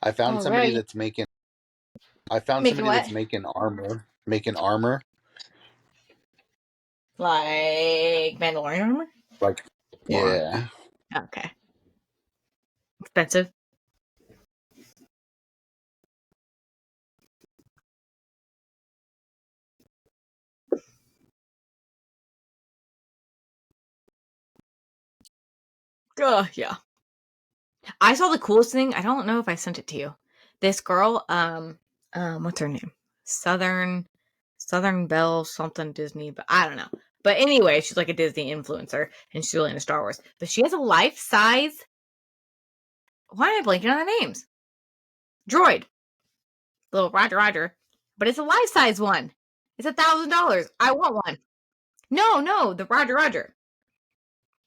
I found All somebody right. that's making. I found Making somebody what? that's making armor. Making armor. Like Mandalorian armor? Like, Or yeah. okay. Expensive. Yeah. I saw the coolest thing. I don't know if I sent it to you. This girl, what's her name? Southern Belle something Disney, but I don't know. But anyway, she's like a Disney influencer, and she's really into Star Wars. But she has a life size. Why am I blanking on the names? Droid, little Roger, but it's a life size one. It's $1,000. I want one. No, the Roger.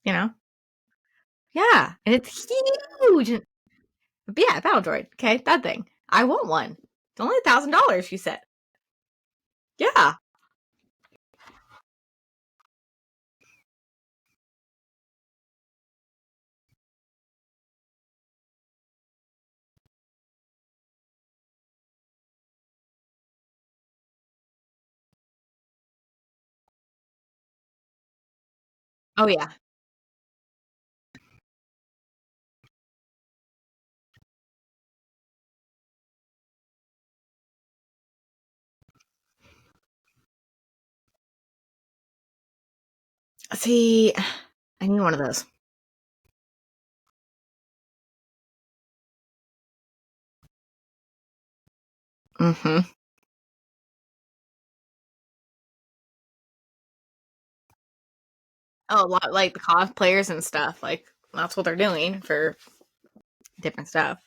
You know, yeah, and it's huge. Yeah, Battle Droid. Okay, that thing. I want one. It's only $1,000. She said. Yeah. Oh yeah. See, I need one of those. Mm-hmm. Oh, a lot like the cosplayers and stuff. Like that's what they're doing for different stuff.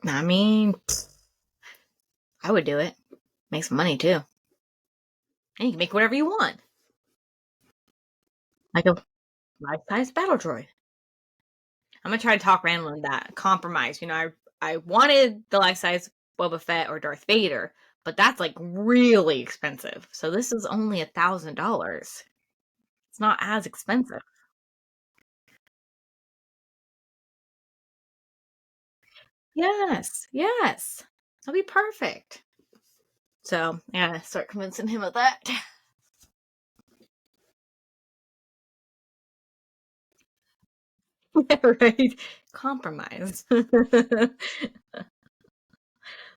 I mean, I would do it. Make some money too. And you can make whatever you want. Like a life-size battle droid. I'm gonna try to talk Randall into that. Compromise. I wanted the life-size Boba Fett or Darth Vader, but that's like really expensive. So this is only $1,000. It's not as expensive. Yes. That'll be perfect. So I gotta start convincing him of that. Right? Compromise.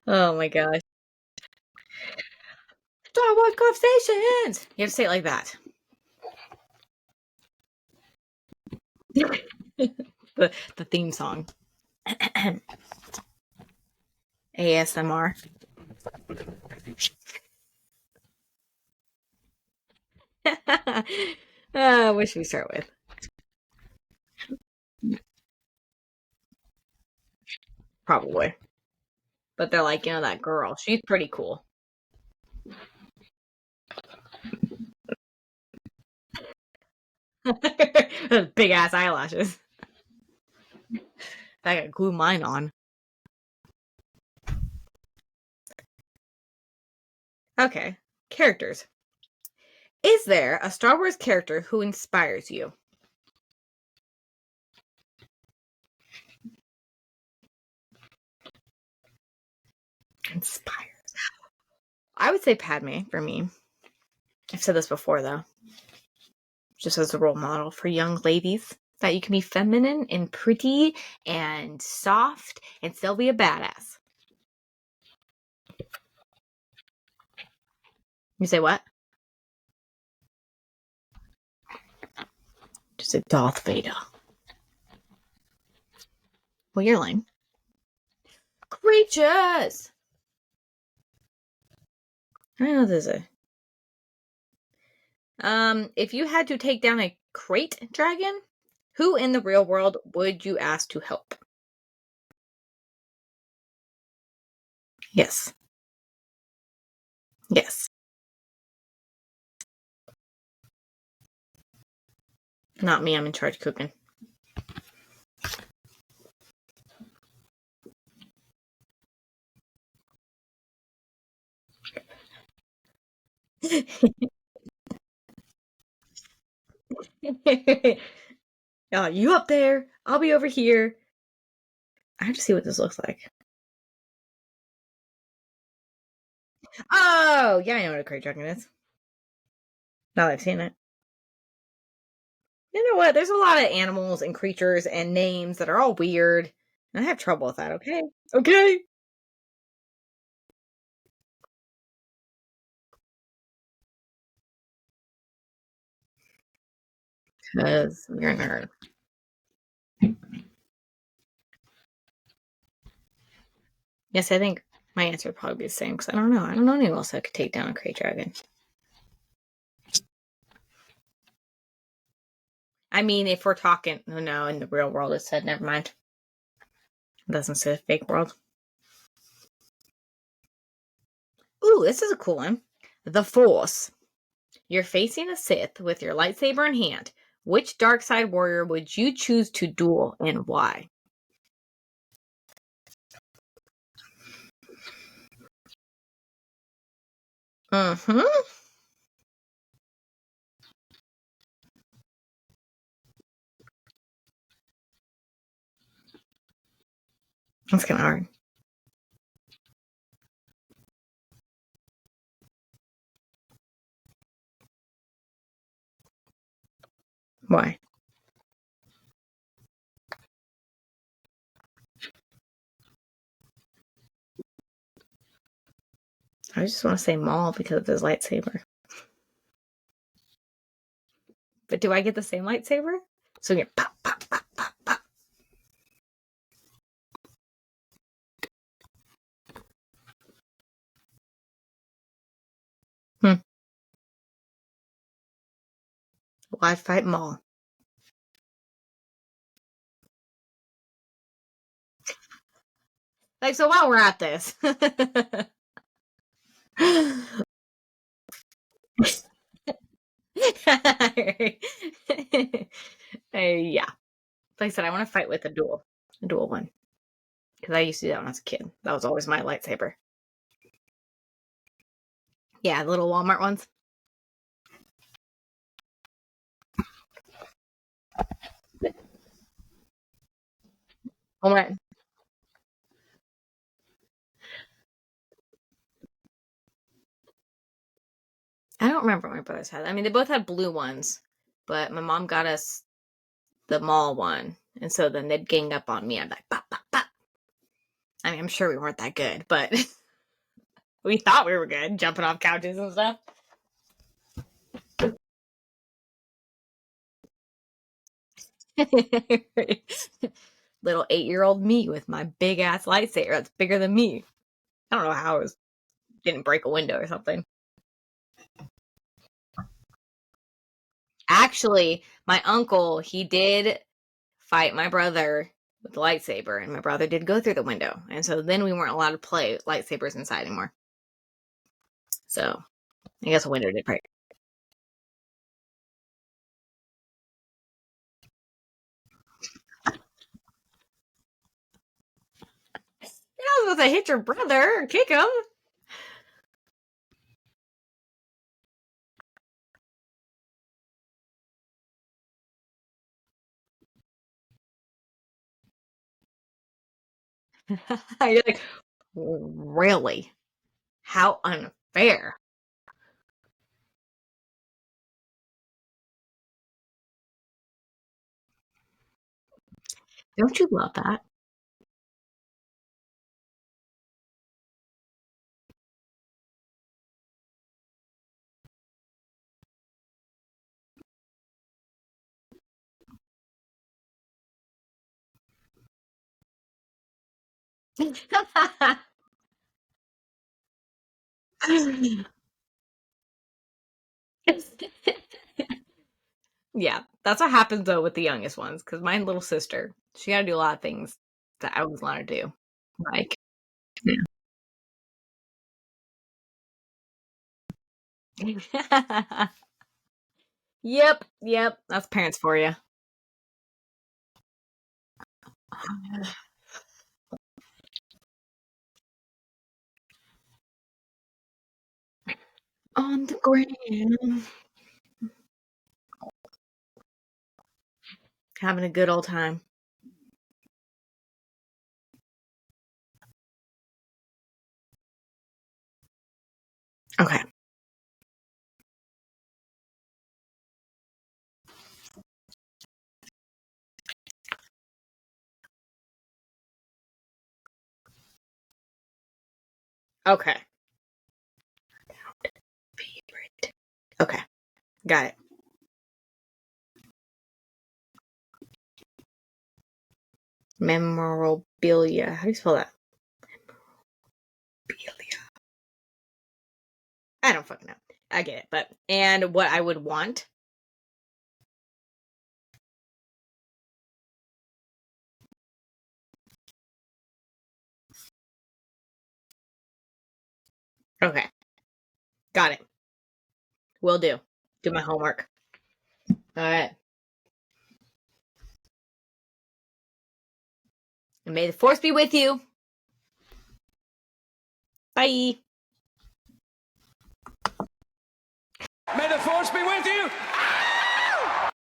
Oh my gosh. Star Wars conversations! You have to say it like that. The theme song. ASMR. What should we start with? Probably. But they're like, that girl, she's pretty cool. Big ass eyelashes. I gotta glue mine on. Okay. Characters. Is there a Star Wars character who inspires you? Inspires. I would say Padme for me. I've said this before though. Just as a role model for young ladies. That you can be feminine and pretty and soft and still be a badass. You say what? Just a Darth Vader. Well, you're lame. Creatures! I don't know what this is. If you had to take down a crate dragon, who in the real world would you ask to help? Yes. Yes. Not me, I'm in charge of cooking. You up there, I'll be over here. I have to see what this looks like. Oh, yeah, I know what a crate dragon is. Now that I've seen it. You know what? There's a lot of animals and creatures and names that are all weird. And I have trouble with that, okay? Okay. Because you're a nerd. Yes, I think my answer would probably be the same because I don't know. I don't know anyone else that could take down a crate dragon. I mean, if we're talking, no, in the real world, it said, never mind. It doesn't say fake world. Ooh, this is a cool one. The Force. You're facing a Sith with your lightsaber in hand. Which dark side warrior would you choose to duel and why? Mm-hmm. That's kind of hard. Why? I just want to say Maul because of his lightsaber. But do I get the same lightsaber? So you're pop, pop, pop, pop, pop. Well, I'd fight Maul. Like, so while we're at this. Yeah. Like I said, I want to fight with a dual one. Because I used to do that when I was a kid. That was always my lightsaber. Yeah, the little Walmart ones. Oh my. I don't remember what my brothers had. I mean, they both had blue ones, but my mom got us the mall one. And so then they'd gang up on me. I'd be like, pop, pop, pop. I mean, I'm sure we weren't that good, but we thought we were good, jumping off couches and stuff. Little 8-year-old me with my big ass lightsaber that's bigger than me. I don't know how it didn't break a window or something. Actually, my uncle, he did fight my brother with the lightsaber, and my brother did go through the window, and so then we weren't allowed to play lightsabers inside anymore. So I guess a window did break. I was supposed to hit your brother or kick him. You're like, really? How unfair. Don't you love that? Yeah, that's what happens though with the youngest ones. Because my little sister, she got to do a lot of things that I was want to do. Like, yeah. Yep. That's parents for you. On the ground, having a good old time. Okay. Okay. Favorite. Okay. Got it. Memorabilia. How do you spell that? Memorabilia. I don't fucking know. I get it, but and what I would want. Okay. Got it. Will do. Do my homework. All right. And may the force be with you. Bye. May the force be with you.